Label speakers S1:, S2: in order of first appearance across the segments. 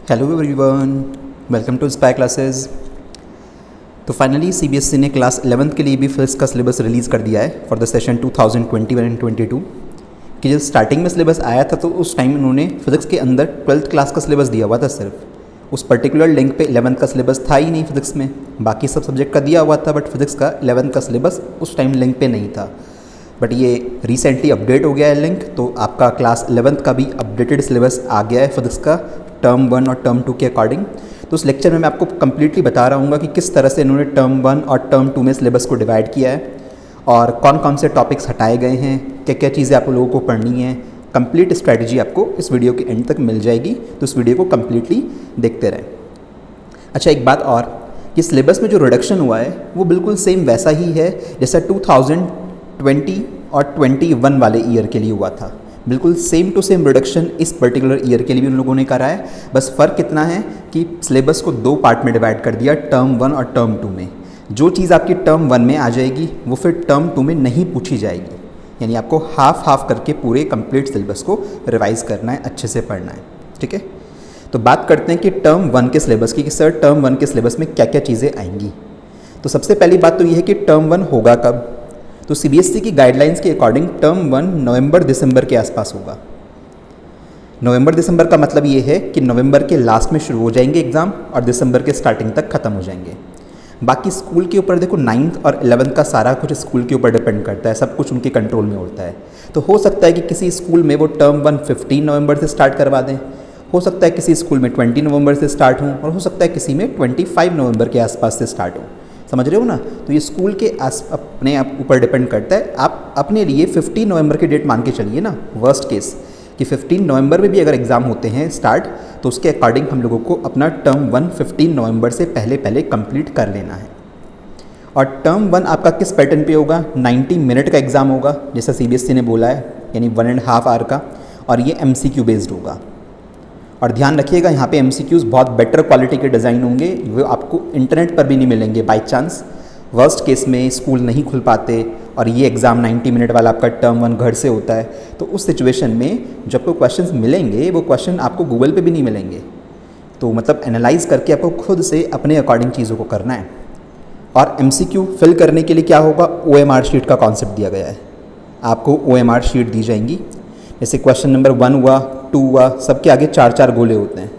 S1: Hello everyone, welcome to Spy classes. तो finally CBSE ने class 11th के लिए भी फिजिक्स का सिलेबस रिलीज़ कर दिया है फॉर द सेशन 2021 एंड 22। कि जब स्टार्टिंग में सिलेबस आया था तो उस टाइम उन्होंने फिजिक्स के अंदर 12th क्लास का सिलेबस दिया हुआ था। सिर्फ उस पर्टिकुलर लिंक पे 11th का सिलेबस था ही नहीं फिजिक्स में, बाकी सब सब्जेक्ट का दिया हुआ था, बट फिजिक्स का 11th का सिलेबस उस टाइम लिंक पे नहीं था। बट ये रिसेंटली अपडेट हो गया है लिंक, तो आपका क्लास 11th का भी अपडेटेड सिलेबस आ गया है फिजिक्स का टर्म 1 और टर्म 2 के अकॉर्डिंग। तो उस लेक्चर में मैं आपको कम्प्लीटली बता रहा हूँ कि किस तरह से इन्होंने टर्म 1 और टर्म 2 में सिलेबस को डिवाइड किया है और कौन कौन से टॉपिक्स हटाए गए हैं, क्या क्या चीज़ें आप लोगों को पढ़नी है। कंप्लीट स्ट्रैटेजी आपको इस वीडियो के एंड तक मिल जाएगी, तो इस वीडियो को कम्प्लीटली देखते रहें। अच्छा, एक बात और, कि सिलेबस में जो रिडक्शन हुआ है वो बिल्कुल सेम वैसा ही है जैसा 2020 और 21 वाले ईयर के लिए हुआ था। बिल्कुल सेम टू सेम रिडक्शन इस पर्टिकुलर ईयर के लिए भी उन लोगों ने करा है। बस फ़र्क इतना है कि सिलेबस को दो पार्ट में डिवाइड कर दिया, टर्म 1 और टर्म 2 में। जो चीज़ आपकी टर्म 1 में आ जाएगी वो फिर टर्म 2 में नहीं पूछी जाएगी, यानी आपको हाफ हाफ करके पूरे कंप्लीट सिलेबस को रिवाइज़ करना है, अच्छे से पढ़ना है। ठीक है, तो बात करते हैं कि टर्म 1 के सिलेबस की, कि सर टर्म 1 के सिलेबस में क्या क्या चीज़ें आएंगी। तो सबसे पहली बात तो ये है कि टर्म 1 होगा कब। तो सीबीएसई की गाइडलाइंस के अकॉर्डिंग टर्म 1 नवंबर दिसंबर के आसपास होगा। नवंबर दिसंबर का मतलब ये है कि नवंबर के लास्ट में शुरू हो जाएंगे एग्ज़ाम और दिसंबर के स्टार्टिंग तक ख़त्म हो जाएंगे। बाकी स्कूल के ऊपर देखो, 9th और 11th का सारा कुछ स्कूल के ऊपर डिपेंड करता है, सब कुछ उनके कंट्रोल में होता है। तो हो सकता है कि किसी स्कूल में वो टर्म 1 15 नवंबर से स्टार्ट करवा दें, हो सकता है किसी स्कूल में 20 नवंबर से स्टार्ट हो, और हो सकता है किसी में 25 नवंबर के आसपास से स्टार्ट हो। समझ रहे हो ना। तो ये स्कूल के अपने आप ऊपर डिपेंड करता है। आप अपने लिए 15 नवंबर की डेट मान के चलिए ना, वर्स्ट केस कि 15 नवंबर में भी अगर एग्ज़ाम होते हैं स्टार्ट, तो उसके अकॉर्डिंग हम लोगों को अपना टर्म 1 15 नवंबर से पहले पहले कंप्लीट कर लेना है। और टर्म 1 आपका किस पैटर्न पे होगा, 90 मिनट का एग्ज़ाम होगा जैसा सीबीएसई ने बोला है, यानी 1.5 आवर का, और ये एमसीक्यू बेस्ड होगा। और ध्यान रखिएगा, यहाँ पे एमसीक्यूज़ बहुत बेटर क्वालिटी के डिज़ाइन होंगे, वो आपको इंटरनेट पर भी नहीं मिलेंगे। बाई चांस वर्स्ट केस में स्कूल नहीं खुल पाते और ये एग्ज़ाम 90 मिनट वाला आपका टर्म 1 घर से होता है, तो उस सिचुएशन में जब आपको क्वेश्चंस मिलेंगे वो क्वेश्चन आपको गूगल पे भी नहीं मिलेंगे। तो मतलब एनालाइज करके आपको खुद से अपने अकॉर्डिंग चीज़ों को करना है। और एमसीक्यू फिल करने के लिए क्या होगा, ओएमआर शीट का कॉन्सेप्ट दिया गया है। आपको ओएमआर शीट दी जाएंगी, जैसे क्वेश्चन नंबर 1 हुआ, 2 हुआ, सबके आगे 4-4 गोले होते हैं।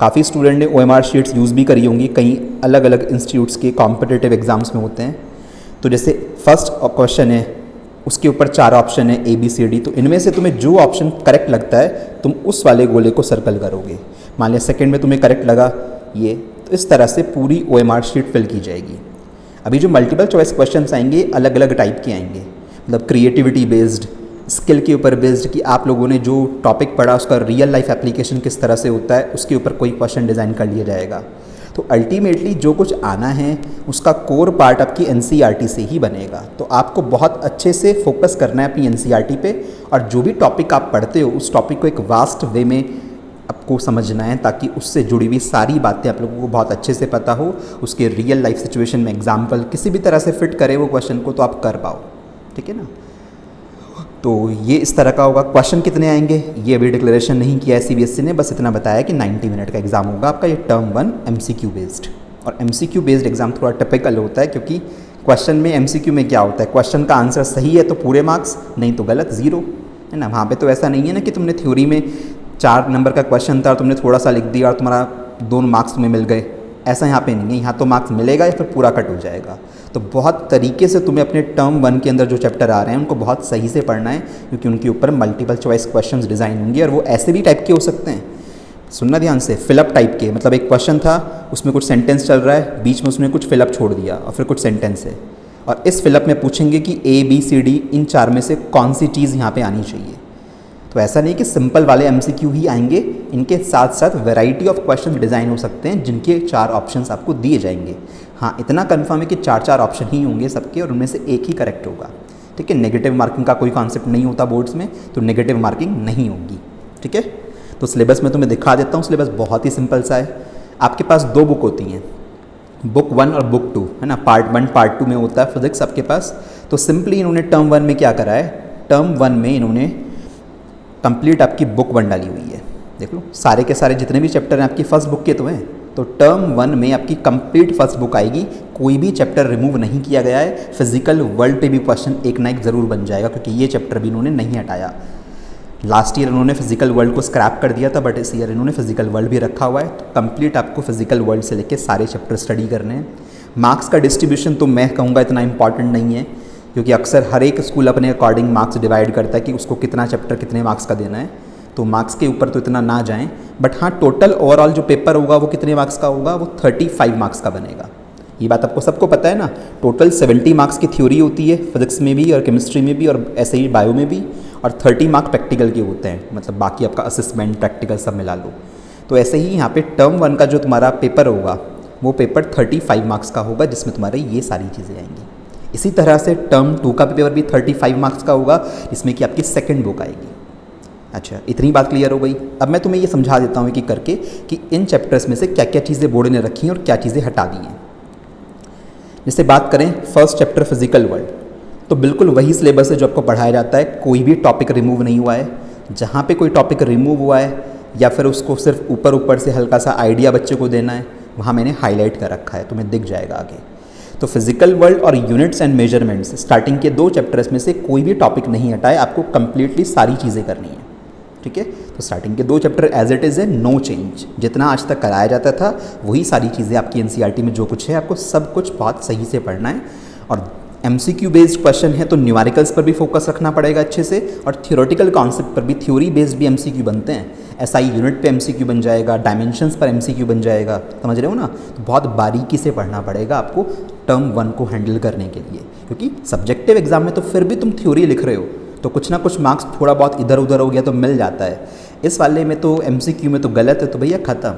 S1: काफ़ी स्टूडेंट ने ओएमआर शीट्स यूज़ भी करी होंगी, कई अलग अलग इंस्टीट्यूट्स के कॉम्पिटिटिव एग्जाम्स में होते हैं। तो जैसे फर्स्ट क्वेश्चन है, उसके ऊपर 4 ऑप्शन है ABCD, तो इनमें से तुम्हें जो ऑप्शन करेक्ट लगता है तुम उस वाले गोले को सर्कल करोगे। मान लिया सेकेंड में तुम्हें करेक्ट लगा ये, तो इस तरह से पूरी ओएमआर शीट फिल की जाएगी। अभी जो मल्टीपल चॉइस क्वेश्चन आएंगे अलग अलग टाइप के आएंगे, मतलब क्रिएटिविटी बेस्ड, स्किल के ऊपर बेस्ड, कि आप लोगों ने जो टॉपिक पढ़ा उसका रियल लाइफ एप्लीकेशन किस तरह से होता है, उसके ऊपर कोई क्वेश्चन डिज़ाइन कर लिया जाएगा। तो अल्टीमेटली जो कुछ आना है उसका कोर पार्ट आपकी एनसीईआरटी से ही बनेगा। तो आपको बहुत अच्छे से फोकस करना है अपनी एनसीईआरटी पे, और जो भी टॉपिक आप पढ़ते हो उस टॉपिक को एक वास्ट वे में आपको समझना है, ताकि उससे जुड़ी हुई सारी बातें आप लोगों को बहुत अच्छे से पता हो, उसके रियल लाइफ सिचुएशन में एग्जाम्पल किसी भी तरह से फिट करे वो क्वेश्चन को, तो आप कर पाओ। ठीक है ना। तो ये इस तरह का होगा। क्वेश्चन कितने आएंगे ये अभी डिक्लेरेशन नहीं किया है सीबीएसई ने, बस इतना बताया कि 90 मिनट का एग्ज़ाम होगा आपका, ये टर्म 1 एमसीक्यू बेस्ड। और एमसीक्यू बेस्ड एग्ज़ाम थोड़ा टिपिकल होता है, क्योंकि क्वेश्चन में एमसीक्यू में क्या होता है, क्वेश्चन का आंसर सही है तो पूरे मार्क्स, नहीं तो गलत 0, है ना। वहाँ पे तो ऐसा नहीं है ना कि तुमने थ्योरी में 4 नंबर का क्वेश्चन था और तुमने थोड़ा सा लिख दिया और तुम्हारा 2 मार्क्स तुम्हें मिल गए, ऐसा यहाँ पे नहीं है। यहाँ तो मार्क्स मिलेगा या फिर पूरा कट हो जाएगा। तो बहुत तरीके से तुम्हें अपने टर्म 1 के अंदर जो चैप्टर आ रहे हैं उनको बहुत सही से पढ़ना है, क्योंकि उनके ऊपर मल्टीपल चॉइस क्वेश्चंस डिज़ाइन होंगे, और वो ऐसे भी टाइप के हो सकते हैं। सुनना ध्यान से, फिलअप टाइप के, मतलब एक क्वेश्चन था उसमें कुछ सेंटेंस चल रहा है, बीच में उसने कुछ फिलअप छोड़ दिया और फिर कुछ सेंटेंस है, और इस फिलअप में पूछेंगे कि ABCD इन 4 में से कौन सी चीज़ यहाँ पर आनी चाहिए। तो ऐसा नहीं कि सिंपल वाले एमसीक्यू ही आएंगे, इनके साथ साथ वैरायटी ऑफ क्वेश्चन डिज़ाइन हो सकते हैं जिनके 4 ऑप्शंस आपको दिए जाएंगे। हाँ, इतना कंफर्म है कि 4-4 ऑप्शन ही होंगे सबके, और उनमें से एक ही करेक्ट होगा। ठीक है, नेगेटिव मार्किंग का कोई कॉन्सेप्ट नहीं होता बोर्ड्स में, तो नेगेटिव मार्किंग नहीं होगी। ठीक है, तो सिलेबस में तुम्हें दिखा देता हूँ। सिलेबस बहुत ही सिंपल सा है। आपके पास 2 बुक होती हैं, बुक 1 और बुक 2, है ना। पार्ट 1 पार्ट 2 में होता है फिजिक्स आपके पास। तो सिंपली इन्होंने टर्म 1 में क्या करा है, टर्म 1 में इन्होंने कंप्लीट आपकी बुक 1 डाली हुई है। देख लो सारे के सारे जितने भी चैप्टर हैं आपकी फर्स्ट बुक के तो हैं, तो टर्म 1 में आपकी कंप्लीट फर्स्ट बुक आएगी, कोई भी चैप्टर रिमूव नहीं किया गया है। फिजिकल वर्ल्ड पे भी क्वेश्चन एक ना एक ज़रूर बन जाएगा, क्योंकि ये चैप्टर भी इन्होंने नहीं हटाया। लास्ट ईयर इन्होंने फिजिकल वर्ल्ड को स्क्रैप कर दिया था, बट इस ईयर इन्होंने फिजिकल वर्ल्ड भी रखा हुआ है। तो कंप्लीट आपको फिजिकल वर्ल्ड से लेके सारे चैप्टर स्टडी करने हैं। मार्क्स का डिस्ट्रीब्यूशन तो मैं कहूँगा इतना इंपॉर्टेंट नहीं है, क्योंकि अक्सर हर एक स्कूल अपने अकॉर्डिंग मार्क्स डिवाइड करता है कि उसको कितना चैप्टर कितने मार्क्स का देना है, तो मार्क्स के ऊपर तो इतना ना जाएं। बट हाँ, टोटल ओवरऑल जो पेपर होगा वो कितने मार्क्स का होगा, वो 35 मार्क्स का बनेगा। ये बात आपको सबको पता है ना। टोटल 70 मार्क्स की थ्योरी होती है फिजिक्स में भी और केमिस्ट्री में भी और ऐसे ही बायो में भी, और 30 मार्क्स प्रैक्टिकल के होते हैं, मतलब बाकी आपका असेसमेंट प्रैक्टिकल सब मिला लो। तो ऐसे ही यहाँ पे टर्म 1 का जो तुम्हारा पेपर होगा वो पेपर 35 मार्क्स का होगा, जिसमें तुम्हारे ये सारी चीज़ें आएंगी। इसी तरह से टर्म 2 का पेपर भी 35 मार्क्स का होगा, जिसमें कि आपकी सेकेंड बुक आएगी। अच्छा, इतनी बात क्लियर हो गई। अब मैं तुम्हें ये समझा देता हूँ कि करके कि इन चैप्टर्स में से क्या क्या चीज़ें बोर्ड ने रखी हैं और क्या चीज़ें हटा दी हैं। जैसे बात करें फर्स्ट चैप्टर फिजिकल वर्ल्ड, तो बिल्कुल वही सिलेबस है जो आपको पढ़ाया जाता है, कोई भी टॉपिक रिमूव नहीं हुआ है। जहाँ पे कोई टॉपिक रिमूव हुआ है या फिर उसको सिर्फ ऊपर ऊपर से हल्का सा आइडिया बच्चे को देना है, वहाँ मैंने हाईलाइट कर रखा है, तुम्हें दिख जाएगा आगे। तो फिजिकल वर्ल्ड और यूनिट्स एंड मेजरमेंट्स स्टार्टिंग के 2 चैप्टर्स में से कोई भी टॉपिक नहीं हटाए, आपको कंप्लीटली सारी चीज़ें करनी है। ठीक है, तो स्टार्टिंग के 2 चैप्टर एज इट इज़ है, नो चेंज। जितना आज तक कराया जाता था वही सारी चीज़ें आपकी एनसीईआरटी में जो कुछ है आपको सब कुछ बहुत सही से पढ़ना है। और एमसीक्यू बेस्ड क्वेश्चन है तो न्यूमेरिकल्स पर भी फोकस रखना पड़ेगा अच्छे से, और थियोरेटिकल कॉन्सेप्ट पर भी, थ्योरी बेस्ड भी एमसीक्यू बनते हैं। एसआई यूनिट पे एमसीक्यू बन जाएगा, डायमेंशंस पर एमसीक्यू बन जाएगा, समझ रहे हो ना। तो बहुत बारीकी से पढ़ना पड़ेगा आपको टर्म 1 को हैंडल करने के लिए, क्योंकि सब्जेक्टिव एग्जाम में तो फिर भी तुम थ्योरी लिख रहे हो, तो कुछ ना कुछ मार्क्स थोड़ा बहुत इधर उधर हो गया तो मिल जाता है। इस वाले में तो एमसीक्यू में तो गलत है तो भैया ख़त्म।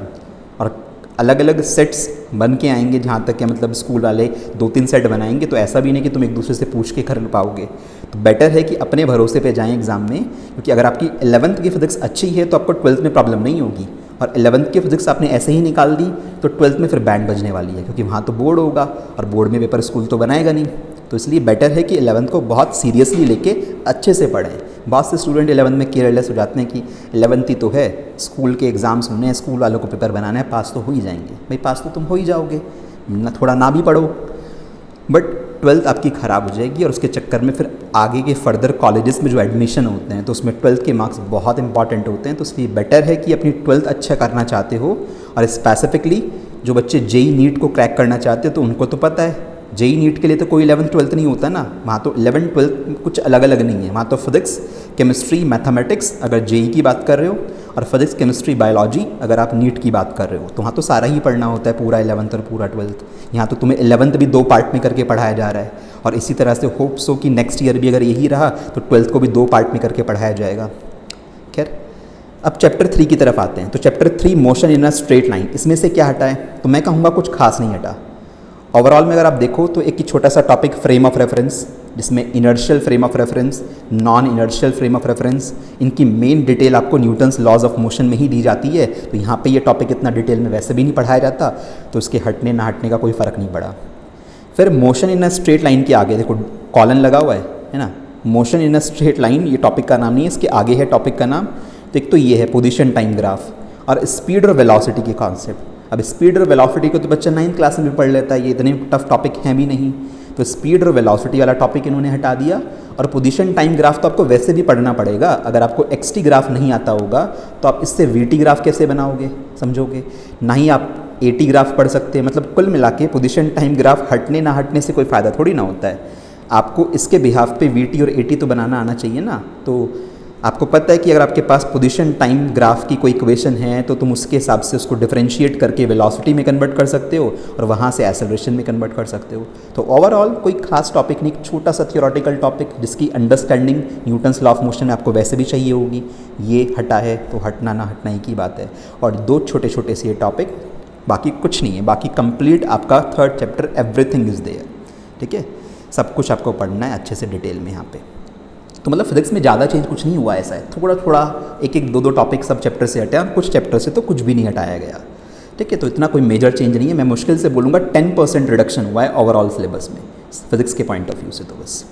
S1: और अलग अलग सेट्स बन के आएंगे, जहाँ तक है मतलब स्कूल वाले 2-3 सेट बनाएंगे, तो ऐसा भी नहीं कि तुम एक दूसरे से पूछ के कर पाओगे। तो बेटर है कि अपने भरोसे पे जाएं एग्ज़ाम में, क्योंकि अगर आपकी 11th की फिजिक्स अच्छी है तो आपको 12th में प्रॉब्लम नहीं होगी, और 11th की फिजिक्स आपने ऐसे ही निकाल दी तो 12th में फिर बैंड बजने वाली है, क्योंकि वहाँ तो बोर्ड होगा और बोर्ड में पेपर स्कूल तो बनाएगा नहीं। तो इसलिए बेटर है कि 11th को बहुत सीरियसली लेके अच्छे से पढ़ें। बहुत से स्टूडेंट 11th में केयरलेस हो जाते हैं कि 11th ही तो है, स्कूल के एग्ज़ाम्स होने हैं, स्कूल वालों को पेपर बनाना है, पास तो हो ही जाएंगे। भाई पास तो तुम हो ही जाओगे, ना थोड़ा ना भी पढ़ो, बट 12th आपकी ख़राब हो जाएगी, और उसके चक्कर में फिर आगे के फर्दर कॉलेजेस में जो एडमिशन होते हैं तो उसमें 12th के मार्क्स बहुत इंपॉर्टेंट होते हैं। तो इसलिए बेटर है कि अपनी 12th अच्छा करना चाहते हो, और स्पेसिफिकली जो बच्चे जेई नीट को क्रैक करना चाहते हैं तो उनको तो पता है जेई नीट के लिए तो कोई 11th 12th नहीं होता ना, वहाँ तो 11th 12th कुछ अलग अलग नहीं है। वहाँ तो फिजिक्स केमिस्ट्री मैथमेटिक्स अगर जेई की बात कर रहे हो, और फिजिक्स केमिस्ट्री बायोलॉजी अगर आप नीट की बात कर रहे हो, तो वहाँ तो सारा ही पढ़ना होता है, पूरा 11th और पूरा 12th। यहाँ तो तुम्हें 11th भी 2 पार्ट में करके पढ़ाया जा रहा है, और इसी तरह से होप्स हो कि नेक्स्ट ईयर भी अगर यही रहा तो 12th को भी 2 पार्ट में करके पढ़ाया जाएगा। खैर, अब चैप्टर 3 की तरफ आते हैं। तो chapter 3 motion in a straight line, इसमें से क्या हटा है, तो मैं कहूँगा कुछ खास नहीं हटा। ओवरऑल में अगर आप देखो तो एक ही छोटा सा टॉपिक फ्रेम ऑफ रेफरेंस, जिसमें inertial frame of reference, non inertial frame of reference, इनकी मेन डिटेल आपको न्यूटन्स लॉज ऑफ मोशन में ही दी जाती है। तो यहाँ पे ये टॉपिक इतना डिटेल में वैसे भी नहीं पढ़ाया जाता, तो इसके हटने ना हटने का कोई फ़र्क नहीं पड़ा। फिर motion in a straight line के आगे देखो कॉलन लगा हुआ है ना, motion in a straight line ये टॉपिक का नाम नहीं है, इसके आगे है टॉपिक का नाम। तो एक तो ये है पोजीशन टाइम ग्राफ, और स्पीड और वेलोसिटी के कॉन्सेप्ट। अब स्पीड और वेलोसिटी को तो बच्चा 9th क्लास में भी पढ़ लेता है, ये इतने टफ टॉपिक हैं भी नहीं। तो स्पीड और वेलोसिटी वाला टॉपिक इन्होंने हटा दिया, और पोजीशन टाइम ग्राफ तो आपको वैसे भी पढ़ना पड़ेगा। अगर आपको एक्सटी ग्राफ नहीं आता होगा तो आप इससे वीटी ग्राफ कैसे बनाओगे, समझोगे ना ही आप एटी ग्राफ पढ़ सकते हैं। मतलब कुल मिला के पोजीशन टाइम ग्राफ हटने ना हटने से कोई फ़ायदा थोड़ी ना होता है, आपको इसके बिहाफ पे वीटी और एटी तो बनाना आना चाहिए ना। तो आपको पता है कि अगर आपके पास पोजीशन टाइम ग्राफ की कोई इक्वेशन है तो तुम उसके हिसाब से उसको डिफरेंशिएट करके वेलोसिटी में कन्वर्ट कर सकते हो, और वहाँ से एक्सेलरेशन में कन्वर्ट कर सकते हो। तो ओवरऑल कोई खास टॉपिक नहीं, छोटा सा थियोरेटिकल टॉपिक जिसकी understanding Newton's law of motion में आपको वैसे भी चाहिए होगी, ये हटा है। तो हटना ना हटना ही की बात है, और 2 छोटे छोटे से टॉपिक, बाकी कुछ नहीं है। बाकी कंप्लीट आपका 3rd chapter everything is there. ठीक है, सब कुछ आपको पढ़ना है अच्छे से डिटेल में यहाँ पे। तो मतलब फिजिक्स में ज़्यादा चेंज कुछ नहीं हुआ, ऐसा है थोड़ा थोड़ा एक एक 2 टॉपिक सब चैप्टर से हटे, और कुछ चैप्टर से तो कुछ भी नहीं हटाया गया। ठीक है, तो इतना कोई मेजर चेंज नहीं है। मैं मुश्किल से बोलूँगा 10% रिडक्शन हुआ है ओवरऑल सिलेबस में फिजिक्स के पॉइंट ऑफ व्यू से। तो बस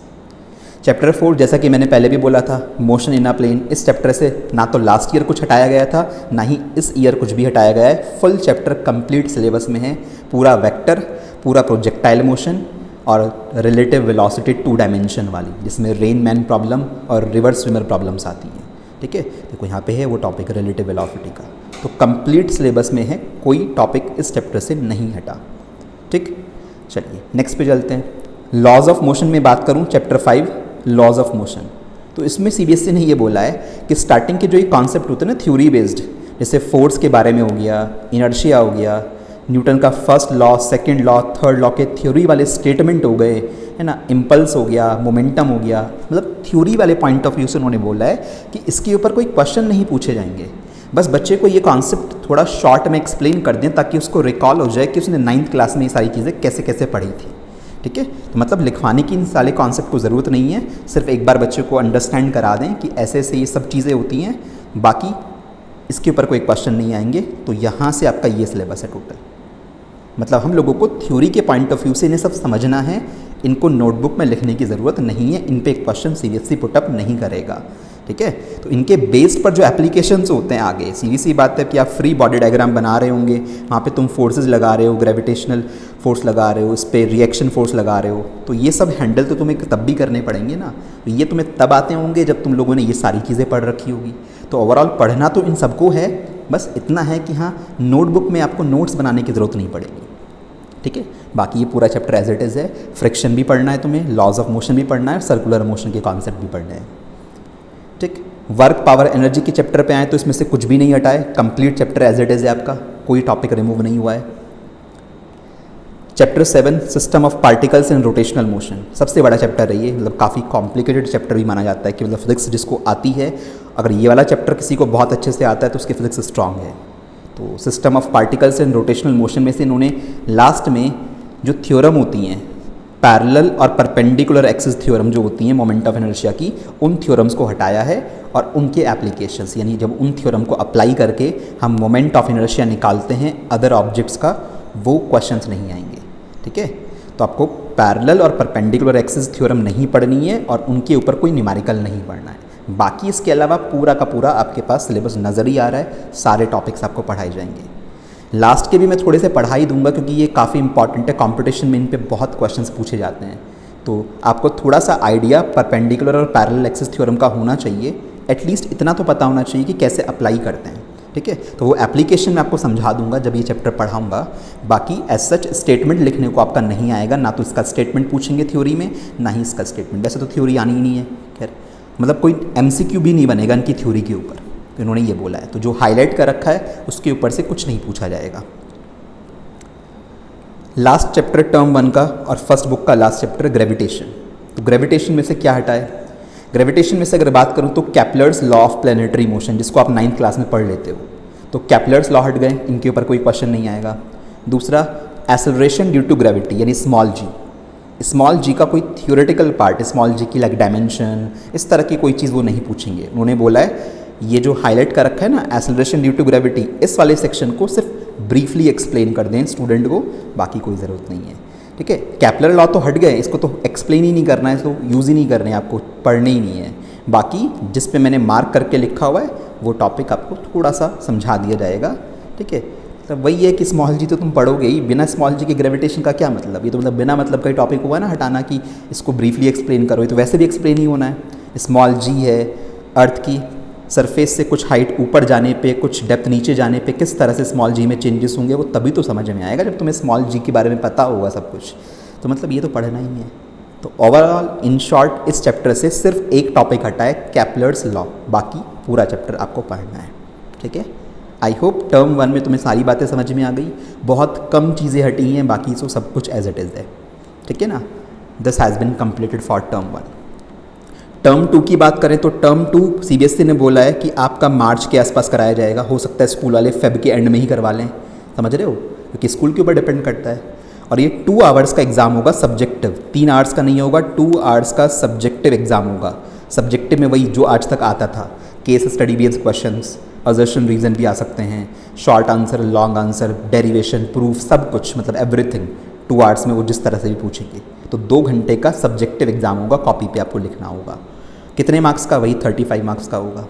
S1: चैप्टर 4 जैसा कि मैंने पहले भी बोला था, मोशन इन अ प्लेन, इस चैप्टर से ना तो लास्ट ईयर कुछ हटाया गया था, ना ही इस ईयर कुछ भी हटाया गया है। फुल चैप्टर कंप्लीट सिलेबस में है, पूरा वेक्टर, पूरा प्रोजेक्टाइल मोशन और रिलेटिव वेलोसिटी 2 डायमेंशन वाली, जिसमें रेन मैन प्रॉब्लम और रिवर स्विमर प्रॉब्लम्स आती हैं। ठीक है, देखो यहाँ पे है वो टॉपिक रिलेटिव वेलोसिटी का, तो कंप्लीट सिलेबस में है, कोई टॉपिक इस चैप्टर से नहीं हटा। ठीक, चलिए नेक्स्ट पे चलते हैं। लॉज ऑफ मोशन में बात करूँ, चैप्टर 5 लॉज ऑफ मोशन, तो इसमें सीबीएसई ने ये बोला है कि स्टार्टिंग के जो ये कॉन्सेप्ट होते हैं ना थ्योरी बेस्ड, जैसे फोर्स के बारे में हो गया, इनर्शिया हो गया, न्यूटन का first law, second law, third law के थ्योरी वाले स्टेटमेंट हो गए, है ना, इम्पल्स हो गया, मोमेंटम हो गया, मतलब थ्योरी वाले पॉइंट ऑफ व्यू से उन्होंने बोला है कि इसके ऊपर कोई क्वेश्चन नहीं पूछे जाएंगे। बस बच्चे को ये कॉन्सेप्ट थोड़ा शॉर्ट में एक्सप्लेन कर दें ताकि उसको रिकॉल हो जाए कि उसने 9th क्लास में ये सारी चीज़ें कैसे कैसे पढ़ी थी। ठीक है, तो मतलब लिखवाने की इन सारे कॉन्सेप्ट को ज़रूरत नहीं है, सिर्फ एक बार बच्चे को अंडरस्टैंड करा दें कि ऐसे ऐसे ये सब चीज़ें होती हैं, बाकी इसके ऊपर कोई क्वेश्चन नहीं आएंगे। तो यहाँ से आपका ये सिलेबस है टोटल। मतलब हम लोगों को थ्योरी के पॉइंट ऑफ व्यू से इन्हें सब समझना है, इनको नोटबुक में लिखने की ज़रूरत नहीं है, इन पे एक क्वेश्चन सीबीएसई पुटअप नहीं करेगा। ठीक है, तो इनके बेस्ड पर जो एप्लीकेशंस होते हैं आगे, सीधी सी बात है कि आप फ्री बॉडी डायग्राम बना रहे होंगे, वहाँ पे तुम फोर्सेस लगा रहे हो, ग्रेविटेशनल फोर्स लगा रहे हो, इस पर रिएक्शन फोर्स लगा रहे हो, तो ये सब हैंडल तो तुम्हें तब भी करने पड़ेंगे ना। तो ये तुम्हें तब आते होंगे जब तुम लोगों ने ये सारी चीज़ें पढ़ रखी होगी। तो ओवरऑल पढ़ना तो इन सबको है, बस इतना है कि हाँ नोटबुक में आपको नोट्स बनाने की ज़रूरत नहीं पड़ेगी। ठीक है, बाकी ये पूरा चैप्टर एज इट इज़ है। फ्रिक्शन भी पढ़ना है तुम्हें, लॉज ऑफ मोशन भी पढ़ना है, सर्कुलर मोशन के कॉन्सेप्ट भी पढ़ने हैं। ठीक, वर्क पावर एनर्जी के चैप्टर पे आए तो इसमें से कुछ भी नहीं हटा है, complete chapter as it is है आपका, कोई टॉपिक रिमूव नहीं हुआ है। Chapter 7 system of particles in rotational motion, सबसे बड़ा चैप्टर है ये, मतलब काफ़ी कॉम्प्लिकेटेड चैप्टर भी माना जाता है कि मतलब फिजिक्स जिसको आती है, अगर ये वाला चैप्टर किसी को बहुत अच्छे से आता है तो उसकी फिजिक्स स्ट्रांग है। तो system of particles in rotational motion में से इन्होंने लास्ट में जो थ्योरम होती हैं, पैरेलल और परपेंडिकुलर एक्सिस थ्योरम जो होती हैं मोमेंट ऑफ इनर्शिया की, उन थ्योरम्स को हटाया है और उनके एप्लीकेशंस, यानी जब उन थ्योरम को अप्लाई करके हम मोमेंट ऑफ इनर्शिया निकालते हैं अदर ऑब्जेक्ट्स का, वो क्वेश्चंस नहीं आएंगे। ठीक है, तो आपको पैरेलल और परपेंडिकुलर एक्सिस थ्योरम नहीं पढ़नी है और उनके ऊपर कोई न्यूमेरिकल नहीं पढ़ना है। बाकी इसके अलावा पूरा का पूरा आपके पास सिलेबस नज़र ही आ रहा है, सारे टॉपिक्स आपको पढ़ाए जाएंगे। लास्ट के भी मैं थोड़े से पढ़ा ही दूंगा क्योंकि ये काफ़ी इंपॉर्टेंट है, कंपटीशन में इन पे बहुत क्वेश्चंस पूछे जाते हैं, तो आपको थोड़ा सा आइडिया परपेंडिकुलर और पैरेलल एक्सिस थ्योरम का होना चाहिए, एटलीस्ट इतना तो पता होना चाहिए कि कैसे अप्लाई करते हैं। ठीक है, तो वो एप्लीकेशन में आपको समझा दूंगा जब ये चैप्टर पढ़ाऊंगा। बाकी एज सच स्टेटमेंट लिखने को आपका नहीं आएगा, ना तो इसका स्टेटमेंट पूछेंगे थ्योरी में, ना ही इसका स्टेटमेंट, वैसे तो थ्योरी आनी ही नहीं है। खैर, मतलब कोई MCQ भी नहीं बनेगा इनकी थ्योरी के ऊपर, तो इन्होंने ये बोला है। तो जो हाईलाइट कर रखा है उसके ऊपर से कुछ नहीं पूछा जाएगा। लास्ट चैप्टर टर्म 1 का और फर्स्ट बुक का लास्ट चैप्टर ग्रेविटेशन। तो ग्रेविटेशन में से क्या हटा है? ग्रेविटेशन में से अगर बात करूँ तो Kepler's law of planetary motion, जिसको आप 9th क्लास में पढ़ लेते हो, तो कैप्लर्स लॉ हट गए, इनके ऊपर कोई क्वेश्चन नहीं आएगा। दूसरा एक्सेलरेशन ड्यू टू ग्रेविटी यानी स्मॉल जी, स्मॉल जी का कोई थियोरेटिकल पार्ट, स्मॉल जी की लाइक डायमेंशन, इस तरह की कोई चीज़ वो नहीं पूछेंगे। उन्होंने बोला है ये जो हाईलाइट कर रखा है ना एक्सेलरेशन ड्यू टू ग्रेविटी, इस वाले सेक्शन को सिर्फ ब्रीफली एक्सप्लेन कर दें स्टूडेंट को, बाकी कोई ज़रूरत नहीं है। ठीक है, कैप्लर लॉ तो हट गए, इसको तो एक्सप्लेन ही नहीं करना है, इसको यूज़ ही नहीं करने हैं, आपको पढ़ने ही नहीं है। बाकी जिस पे मैंने मार्क करके लिखा हुआ है वो टॉपिक आपको थोड़ा सा समझा दिया जाएगा। ठीक है, तो वही है कि स्मॉल जी तो तुम पढ़ोगे ही, बिना स्मॉल जी के ग्रेविटेशन का क्या मतलब? ये तो मतलब बिना मतलब का टॉपिक हुआ ना हटाना कि इसको ब्रीफली एक्सप्लेन करो, ये तो वैसे भी एक्सप्लेन ही होना है। स्मॉल जी है, अर्थ की सरफेस से कुछ हाइट ऊपर जाने पे, कुछ डेप्थ नीचे जाने पे किस तरह से स्मॉल जी में चेंजेस होंगे, वो तभी तो समझ में आएगा जब तुम्हें स्मॉल जी के बारे में पता होगा सब कुछ। तो मतलब ये तो पढ़ना ही है। तो ओवरऑल इन शॉर्ट इस चैप्टर से सिर्फ एक टॉपिक हटा है, कैप्लर्स लॉ, बाकी पूरा चैप्टर आपको पढ़ना है। ठीक है, आई होप टर्म 1 में तुम्हें सारी बातें समझ में आ गई, बहुत कम चीज़ें हटी हैं, बाकी तो सब कुछ एज इट इज़ है। ठीक है ना, this has been completed for term 1। Term 2 की बात करें तो टर्म 2 सीबीएसई ने बोला है कि आपका मार्च के आसपास कराया जाएगा, हो सकता है स्कूल वाले फेब के एंड में ही करवा लें, समझ रहे हो, क्योंकि स्कूल के ऊपर डिपेंड करता है। और ये 2 आवर्स का एग्ज़ाम होगा सब्जेक्टिव, 3 आवर्स का नहीं होगा, 2 आवर्स का सब्जेक्टिव एग्ज़ाम होगा। सब्जेक्टिव में वही जो आज तक आता था, case study based questions, assertion reason भी आ सकते हैं, short answer, long answer, derivation, proof, सब कुछ, मतलब एवरीथिंग 2 आवर्स में वो जिस तरह से भी पूछेंगे। तो 2 घंटे का सब्जेक्टिव एग्ज़ाम होगा, कॉपी पे आपको लिखना होगा। कितने मार्क्स का? वही 35 मार्क्स का होगा।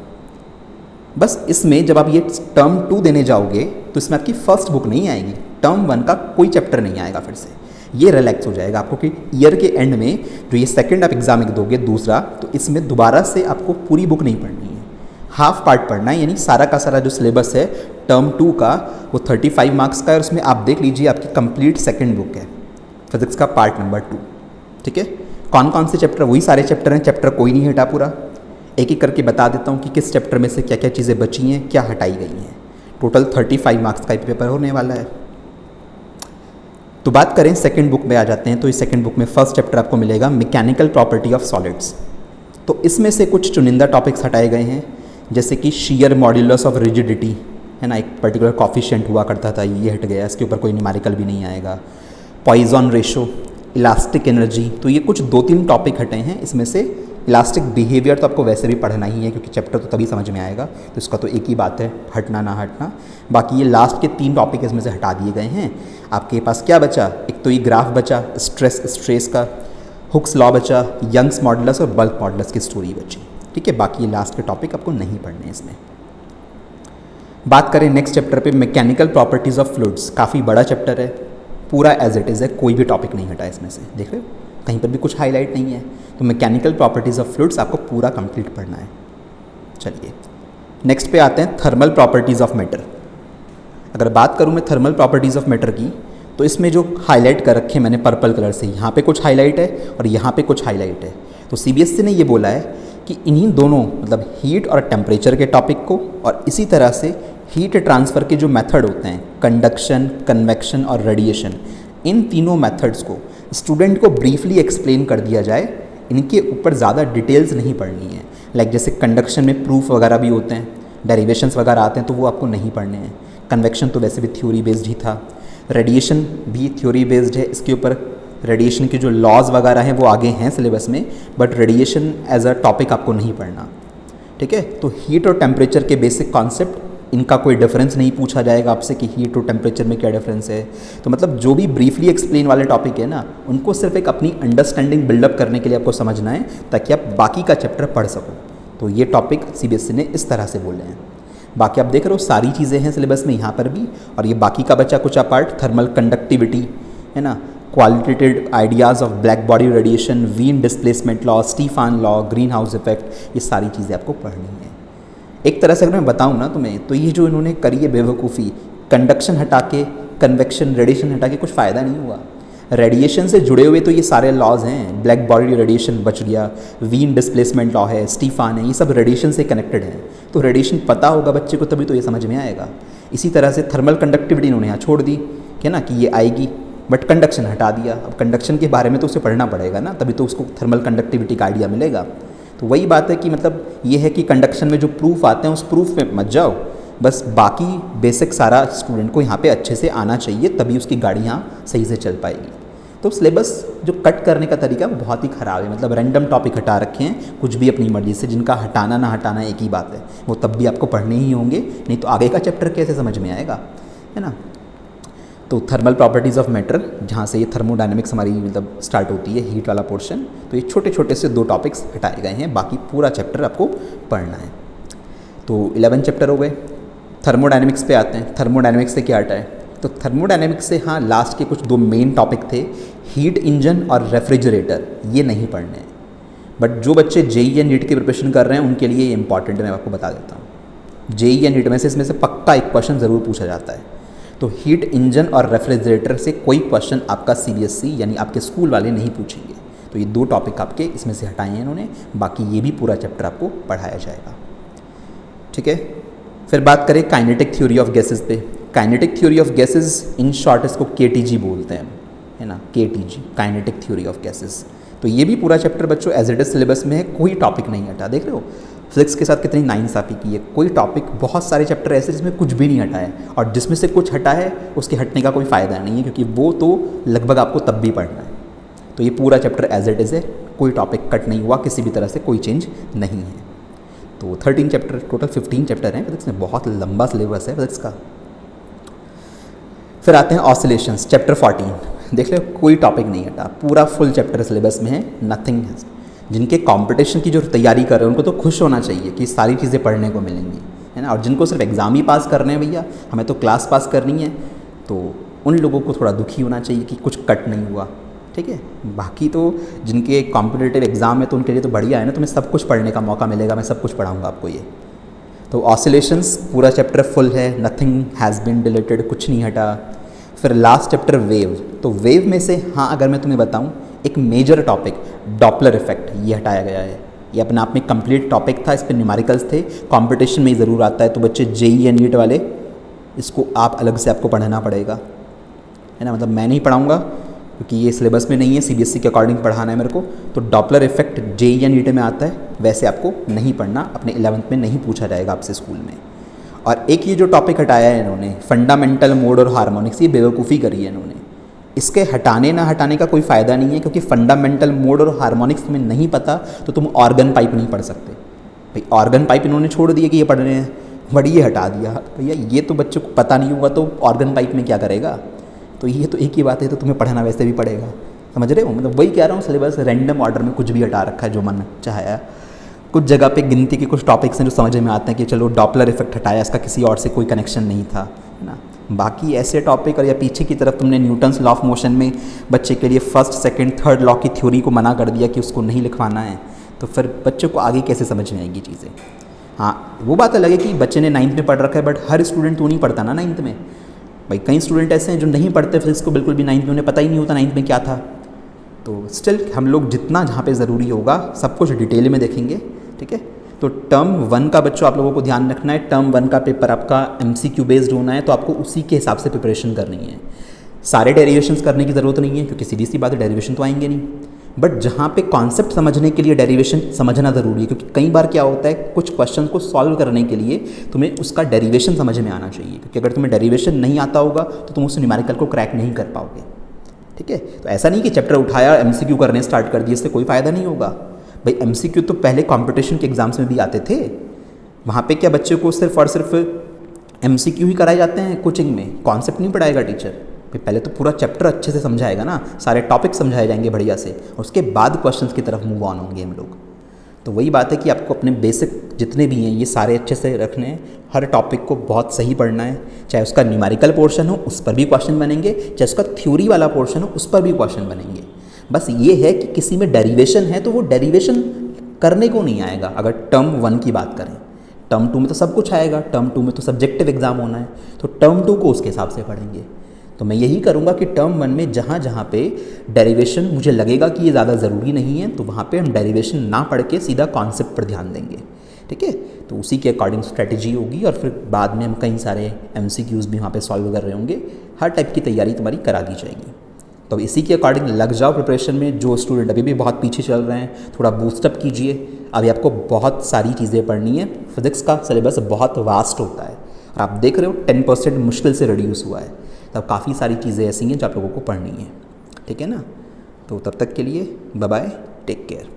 S1: बस इसमें जब आप ये टर्म 2 देने जाओगे तो इसमें आपकी फर्स्ट बुक नहीं आएगी, टर्म 1 का कोई चैप्टर नहीं आएगा। फिर से ये रिलैक्स हो जाएगा आपको कि ईयर के एंड में जो ये सेकंड आप एग्ज़ाम दोगे दूसरा, तो इसमें दोबारा से आपको पूरी बुक नहीं पढ़नी है, हाफ पार्ट पढ़ना है। यानी सारा का सारा जो सिलेबस है टर्म 2 का वो 35 मार्क्स का है, और उसमें आप देख लीजिए आपकी कंप्लीट सेकंड बुक है फिजिक्स का पार्ट नंबर 2। ठीक है, कौन कौन से चैप्टर? वही सारे चैप्टर हैं, चैप्टर कोई नहीं हटा पूरा। एक एक करके बता देता हूँ कि किस चैप्टर में से क्या क्या चीज़ें बची हैं, क्या हटाई गई हैं। टोटल 35 मार्क्स का पेपर होने वाला है। तो बात करें सेकंड बुक में आ जाते हैं, तो इस सेकंड बुक में फर्स्ट चैप्टर आपको मिलेगा मैकेनिकल प्रॉपर्टी ऑफ सॉलिड्स। तो इसमें से कुछ चुनिंदा टॉपिक्स हटाए गए हैं, जैसे कि शीयर मॉड्यूलस ऑफ रिजिडिटी, है ना, एक पर्टिकुलर कॉफिशिएंट हुआ करता था, ये हट गया, इसके ऊपर कोई न्यूमेरिकल भी नहीं आएगा। पॉइजन रेशो, इलास्टिक एनर्जी, तो ये कुछ 2-3 टॉपिक हटे हैं। इसमें से इलास्टिक बिहेवियर तो आपको वैसे भी पढ़ना ही है, क्योंकि चैप्टर तो तभी समझ में आएगा, तो इसका तो एक ही बात है, हटना ना हटना। बाकी ये लास्ट के 3 टॉपिक इसमें से हटा दिए गए हैं। आपके पास क्या बचा? एक तो ये ग्राफ बचा स्ट्रेस का, हुक्स लॉ बचा, यंग्स मॉडुलस और बल्क मॉडुलस की स्टोरी बची। ठीक है, बाकी ये लास्ट के टॉपिक आपको नहीं पढ़ने इसमें। बात करें नेक्स्ट चैप्टर पे, मैकेनिकल प्रॉपर्टीज़ ऑफ फ्लूइड्स। काफ़ी बड़ा चैप्टर है, पूरा एज इट इज़ है, कोई भी टॉपिक नहीं हटा इसमें से। देख रहे हो, कहीं पर भी कुछ हाईलाइट नहीं है। तो मैकेनिकल प्रॉपर्टीज़ ऑफ फ्लूइड्स आपको पूरा कंप्लीट पढ़ना है। चलिए नेक्स्ट पे आते हैं, थर्मल प्रॉपर्टीज़ ऑफ मैटर। अगर बात करूँ मैं थर्मल प्रॉपर्टीज़ ऑफ मैटर की, तो इसमें जो हाईलाइट कर रखे हैं मैंने पर्पल कलर से, यहाँ पे कुछ हाईलाइट है और यहाँ पे कुछ हाईलाइट है। तो सीबीएसई ने ये बोला है कि इन्हीं दोनों, मतलब हीट और टेम्परेचर के टॉपिक को, और इसी तरह से हीट ट्रांसफ़र के जो मेथड होते हैं, कंडक्शन, कन्वेक्शन और रेडिएशन, इन तीनों मेथड्स को स्टूडेंट को ब्रीफली एक्सप्लेन कर दिया जाए। इनके ऊपर ज़्यादा डिटेल्स नहीं पढ़नी है। लाइक जैसे कंडक्शन में प्रूफ वगैरह भी होते हैं, डेरिवेशंस वगैरह आते हैं, तो वो आपको नहीं पढ़ने हैं। कन्वेक्शन तो वैसे भी थ्योरी बेस्ड ही था, रेडिएशन भी थ्योरी बेस्ड है, इसके ऊपर रेडिएशन के जो लॉज वगैरह हैं वो आगे हैं सिलेबस में, but radiation as a topic आपको नहीं पढ़ना। ठीक है, तो हीट और टेम्परेचर के बेसिक कॉन्सेप्ट, इनका कोई डिफरेंस नहीं पूछा जाएगा आपसे कि हीट और टेम्परेचर में क्या डिफरेंस है। तो मतलब जो भी ब्रीफली एक्सप्लेन वाले टॉपिक है ना, उनको सिर्फ एक अपनी अंडरस्टैंडिंग बिल्डअप करने के लिए आपको समझना है, ताकि आप बाकी का चैप्टर पढ़ सको। तो ये टॉपिक सीबीएसई ने इस तरह से बोले हैं। बाकी आप देख रहे हो सारी चीज़ें हैं सिलेबस में यहाँ पर भी। और ये बाकी का बचा कुछ पार्ट, थर्मल कंडक्टिविटी, है ना, qualitative ideas of black body radiation, Wien displacement law, Stefan law, greenhouse effect, ये सारी चीज़ें आपको पढ़नी है। एक तरह से अगर मैं बताऊँ ना तुम्हें, तो ये जो इन्होंने करी है बेवकूफ़ी, कंडक्शन हटा के, कन्वेक्शन, रेडिएशन हटा के कुछ फ़ायदा नहीं हुआ। रेडिएशन से जुड़े हुए तो ये सारे लॉज हैं, ब्लैक बॉडी रेडिएशन बच गया, वीन डिस्प्लेसमेंट लॉ है, स्टीफान है, ये सब रेडिएशन से कनेक्टेड हैं। तो रेडिएशन पता होगा बच्चे को, तभी तो ये समझ में आएगा। इसी तरह से थर्मल कंडक्टिविटी इन्होंने यहाँ छोड़ दी कि ना कि ये आएगी, बट कंडक्शन हटा दिया। अब कंडक्शन के बारे में तो उसे पढ़ना पड़ेगा ना, तभी तो उसको थर्मल कंडक्टिविटी का आइडिया मिलेगा। तो वही बात है कि मतलब ये है कि कंडक्शन में जो प्रूफ आते हैं उस प्रूफ में मत जाओ, बस बाकी बेसिक सारा स्टूडेंट को यहाँ पे अच्छे से आना चाहिए, तभी उसकी गाड़ी यहाँ सही से चल पाएगी। तो सिलेबस जो कट करने का तरीका वो बहुत ही ख़राब है, मतलब रैंडम टॉपिक हटा रखे हैं कुछ भी अपनी मर्जी से, जिनका हटाना ना हटाना एक ही बात है, वो तब भी आपको पढ़ने ही होंगे, नहीं तो आगे का चैप्टर कैसे समझ में आएगा, है ना। तो थर्मल प्रॉपर्टीज़ ऑफ मैटर, जहाँ से ये थर्मोडायनेमिक्स हमारी मतलब स्टार्ट होती है, हीट वाला पोर्शन, तो ये छोटे छोटे से 2 टॉपिक्स हटाए गए हैं, बाकी पूरा चैप्टर आपको पढ़ना है। तो 11 चैप्टर हो गए। थर्मोडायनेमिक्स पे आते हैं। थर्मोडायनेमिक्स से क्या हटा है? तो थर्मोडायनेमिक्स से हाँ लास्ट के कुछ 2 मेन टॉपिक थे, हीट इंजन और रेफ्रिजरेटर, ये नहीं पढ़ने हैं। बट जो बच्चे जेईई या नीट की प्रिपरेशन कर रहे हैं उनके लिए ये इंपॉर्टेंट है, मैं आपको बता देता हूँ। जेईई या नीट में से इसमें से पक्का एक क्वेश्चन ज़रूर पूछा जाता है। तो हीट इंजन और रेफ्रिजरेटर से कोई क्वेश्चन आपका सीबीएसई यानी आपके स्कूल वाले नहीं पूछेंगे। तो ये 2 टॉपिक आपके इसमें से हटाए हैं इन्होंने, बाकी ये भी पूरा चैप्टर आपको पढ़ाया जाएगा। ठीक है, फिर बात करें काइनेटिक थ्योरी ऑफ गैसेस पे। Kinetic theory of gases in short इसको केटीजी बोलते हैं, है ना, KTG, kinetic theory of gases. तो ये भी पूरा चैप्टर बच्चों एज इट इज सिलेबस में है, कोई टॉपिक नहीं हटा। देख रहे हो फिजिक्स के साथ कितनी नाइंसाफ़ी की है, कोई टॉपिक, बहुत सारे चैप्टर ऐसे जिसमें कुछ भी नहीं हटा है, और जिसमें से कुछ हटा है उसके हटने का कोई फ़ायदा नहीं है, क्योंकि वो तो लगभग आपको तब भी पढ़ना है। तो ये पूरा चैप्टर एज इट इज़ है, कोई टॉपिक कट नहीं हुआ, किसी भी तरह से कोई चेंज नहीं है। तो 13 चैप्टर, टोटल 15 चैप्टर हैं फिजिक्स में, बहुत लंबा सिलेबस है फिजिक्स का। फिर आते हैं ऑसिलेशंस, चैप्टर 14, देख लो कोई टॉपिक नहीं हटा, पूरा फुल चैप्टर सिलेबस में है, नथिंग है। जिनके कंपटीशन की जो तैयारी कर रहे हैं उनको तो खुश होना चाहिए कि सारी चीज़ें पढ़ने को मिलेंगी, है ना। और जिनको सिर्फ एग्ज़ाम ही पास करने हैं भैया, हमें तो क्लास पास करनी है, तो उन लोगों को थोड़ा दुखी होना चाहिए कि कुछ कट नहीं हुआ, ठीक है। बाकी तो जिनके कॉम्पिटिटिव एग्ज़ाम है तो उनके लिए तो बढ़िया है ना, तुम्हें सब कुछ पढ़ने का मौका मिलेगा, मैं सब कुछ पढ़ाऊँगा आपको ये। तो ऑसिलेशंस पूरा चैप्टर फुल है, नथिंग हैज़ बीन डिलीटेड, कुछ नहीं हटा। फिर लास्ट चैप्टर वेव, तो वेव में से हाँ अगर मैं तुम्हें बताऊँ एक मेजर टॉपिक डॉपलर इफेक्ट ये हटाया गया है। ये अपने आप में कंप्लीट टॉपिक था, इस पर न्यूमेरिकल्स थे, कंपटीशन में ही ज़रूर आता है, तो बच्चे जेई या नीट वाले इसको आप अलग से आपको पढ़ना पड़ेगा, है ना। मतलब मैं नहीं पढ़ाऊँगा क्योंकि ये सिलेबस में नहीं है, सीबीएसई के अकॉर्डिंग पढ़ाना है मेरे को। तो डॉपलर इफेक्ट जेई या नीट में आता है, वैसे आपको नहीं पढ़ना, अपने 11th में नहीं पूछा जाएगा आपसे स्कूल में। और एक ये जो टॉपिक हटाया है इन्होंने फंडामेंटल मोड और हार्मोनिक्स, ये बेवकूफ़ी करी है इन्होंने। इसके हटाने ना हटाने का कोई फ़ायदा नहीं है, क्योंकि फंडामेंटल मोड और हार्मोनिक्स तुम्हें नहीं पता तो तुम ऑर्गन पाइप नहीं पढ़ सकते। भाई ऑर्गन पाइप इन्होंने छोड़ दिया कि ये पढ़ रहे हैं, बट ये हटा दिया। भैया ये तो बच्चों को पता नहीं होगा तो ऑर्गन पाइप में क्या करेगा। तो ये तो एक ही बात है, तो तुम्हें पढ़ना वैसे भी पड़ेगा, समझ रहे हो। मतलब वही कह रहा हूँ, सिलेबस रैंडम ऑर्डर में कुछ भी हटा रखा है जो मन चाहे। कुछ जगह पे गिनती के कुछ टॉपिक्स हैं जो समझ में आते हैं कि चलो डॉपलर इफेक्ट हटाया, इसका किसी और से कोई कनेक्शन नहीं था, है ना। बाकी ऐसे टॉपिक, और या पीछे की तरफ तुमने न्यूटन्स लॉ ऑफ मोशन में बच्चे के लिए फर्स्ट सेकंड थर्ड लॉ की थ्योरी को मना कर दिया कि उसको नहीं लिखवाना है, तो फिर बच्चों को आगे कैसे समझ में आएगी चीज़ें। हाँ वो बात अलग है कि बच्चे ने 9th में पढ़ रखा है, बट हर स्टूडेंट तो नहीं पढ़ता ना 9th में। भाई कई स्टूडेंट ऐसे हैं जो नहीं पढ़ते फिजिक्स को बिल्कुल भी, 9th में उन्हें पता ही नहीं होता 9th में क्या था। तो स्टिल हम लोग जितना जहाँ पे ज़रूरी होगा सब कुछ डिटेल में देखेंगे, ठीक है। तो टर्म 1 का बच्चों आप लोगों को ध्यान रखना है, टर्म 1 का पेपर आपका MCQ बेस्ड होना है, तो आपको उसी के हिसाब से प्रिपरेशन करनी है। सारे डेरिवेशंस करने की ज़रूरत नहीं है, क्योंकि सीधी सी बात है डेरिवेशन तो आएंगे नहीं, बट जहाँ पे कॉन्सेप्ट समझने के लिए डेरिवेशन समझना ज़रूरी है। क्योंकि कई बार क्या होता है, कुछ क्वेश्चन को सॉल्व करने के लिए तुम्हें उसका डेरिवेशन समझ में आना चाहिए, क्योंकि अगर तुम्हें डेरिवेशन नहीं आता होगा तो तुम उस न्यूमेरिकल को क्रैक नहीं कर पाओगे, ठीक है। तो ऐसा नहीं कि चैप्टर उठाया MCQ करने स्टार्ट कर दिए, इससे कोई फ़ायदा नहीं होगा। भाई MCQ तो पहले कंपटीशन के एग्ज़ाम्स में भी आते थे, वहाँ पे क्या बच्चे को सिर्फ और सिर्फ MCQ ही कराए जाते हैं कोचिंग में, कॉन्सेप्ट नहीं पढ़ाएगा टीचर। पहले तो पूरा चैप्टर अच्छे से समझाएगा ना, सारे टॉपिक समझाए जाएंगे बढ़िया से, और उसके बाद क्वेश्चंस की तरफ मूव ऑन होंगे हम लोग। तो वही बात है कि आपको अपने बेसिक जितने भी हैं ये सारे अच्छे से रखने हैं, हर टॉपिक को बहुत सही पढ़ना है, चाहे उसका न्यूमेरिकल पोर्शन हो उस पर भी क्वेश्चन बनेंगे, चाहे उसका थ्योरी वाला पोर्शन हो उस पर भी क्वेश्चन बनेंगे। बस ये है कि किसी में डेरिवेशन है तो वो डेरिवेशन करने को नहीं आएगा। अगर टर्म 1 की बात करें, टर्म 2 में तो सब कुछ आएगा, टर्म 2 में तो सब्जेक्टिव एग्जाम होना है, तो टर्म 2 को उसके हिसाब से पढ़ेंगे। तो मैं यही करूँगा कि टर्म 1 में जहाँ जहाँ पे डेरिवेशन मुझे लगेगा कि ये ज़्यादा ज़रूरी नहीं है, तो वहाँ पे हम डेरिवेशन ना पढ़ के सीधा कॉन्सेप्ट पर ध्यान देंगे, ठीक है। तो उसी के अकॉर्डिंग स्ट्रेटजी होगी, और फिर बाद में हम कई सारे MCQs भी वहाँ पे सॉल्व कर रहे होंगे, हर टाइप की तैयारी तुम्हारी करा दी जाएगी। तो इसी के अकॉर्डिंग लग जाओ प्रिपरेशन में। जो स्टूडेंट अभी भी बहुत पीछे चल रहे हैं थोड़ा बूस्टअप कीजिए, अभी आपको बहुत सारी चीज़ें पढ़नी है। फिज़िक्स का सिलेबस बहुत वास्ट होता है, और आप देख रहे हो 10% मुश्किल से रिड्यूस हुआ है, तब काफ़ी सारी चीज़ें ऐसी हैं जो आप लोगों को पढ़नी है, ठीक है ना। तो तब तक के लिए बाय बाय, टेक केयर।